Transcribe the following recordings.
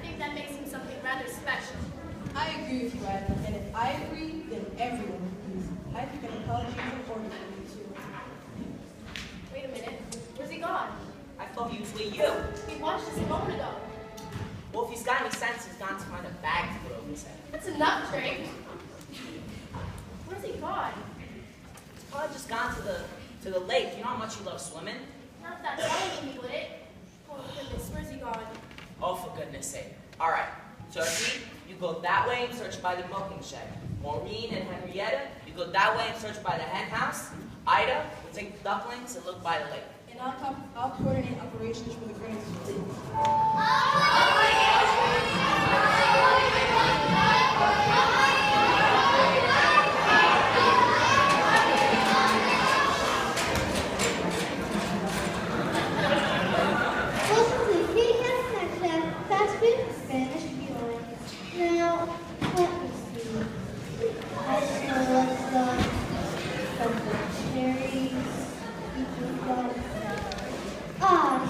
think that makes him something rather special. I agree with you, Ed. And if I agree, then everyone agrees. I think an apology is important for me, too. Wait a minute. Where's he gone? I thought he was with you. He watched us a moment ago. Well, if he's got any sense, he's gone to find a bag to put over his head. That's enough, Drake. Where's he gone? He's probably just gone to the lake. You know how much you love swimming? Not that telling me, would it? Oh, goodness, where's he gone? Oh, for goodness sake. All right. Turkey, you go that way and search by the milking shed. Maureen and Henrietta, you go that way and search by the hen house. Ida, will take the ducklings and look by the lake. And I'll coordinate operations for the greatest fleet.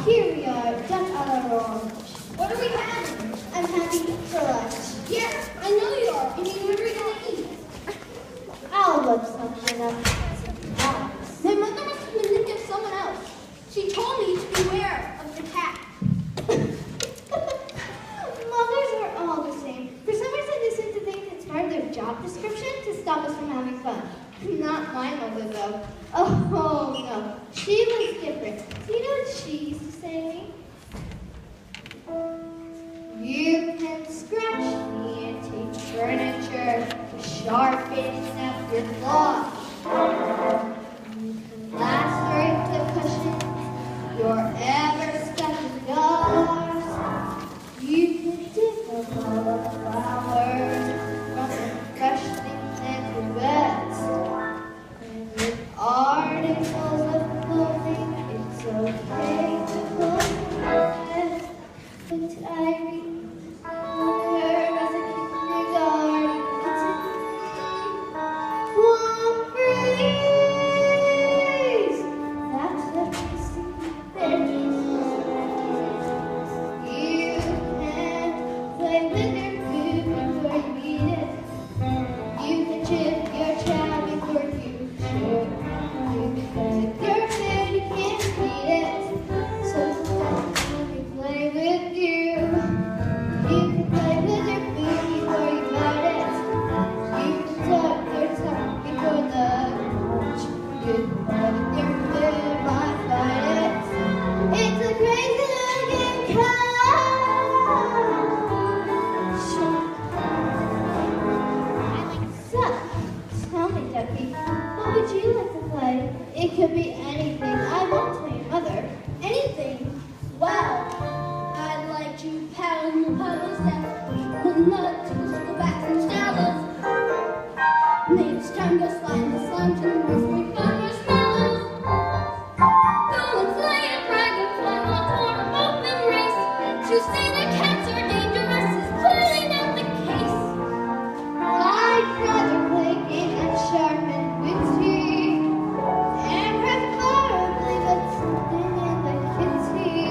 Here we are, Dutch a la Orange. What are we having? I'm having for lunch. Yeah, I know you are. You mean we're going to eat? I'll look something up. My mother must have been thinking of someone else. She told me to beware of the cat. Mothers are all the same. For some reason, they seem to think it's part of their job description to stop us from having fun. Not my mother, though. Oh, no. She was different. Do you know what she used to say to me? You can scratch the antique furniture, sharpen up your claws. You can lacerate the cushions, you're ever stuck in doors. You can dig up all the flowers from the freshly planted beds. And with articles of clothing, it's okay to close your eyes. But I remember as a kindergarten one phrase. That's the basic you can play with your food before you eat it. You can chip your child before you should. You can play with your food, you can't eat it. So let me play with you. You can play with your food before you bite it. You can tuck your tongue before the lunch. You can play with your food, why fight it? It's a crazy looking car. So, tell me, Ducky, what would you like to play? It could be anything. I won't tell your mother. Anything. Well, I'd like to paddle the puddles down the mud to go back and shallows. Next time go slide the slime to the roof we got marshmallows. Go and play a dragonfly on a open race. To say the cats are dangerous is clearly not the case. I'd rather play a game that's sharp and witty, and preferably with something in the kitty.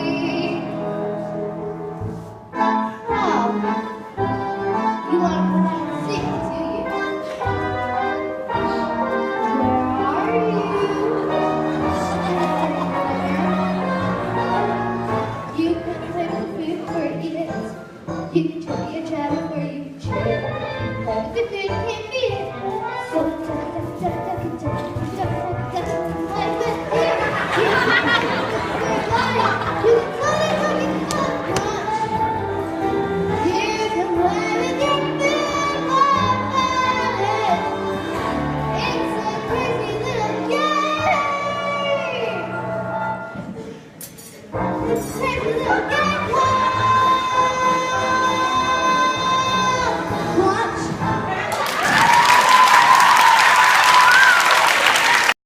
Oh, you want to put on sing, do you? Where are you? You can play with food or eat it. You can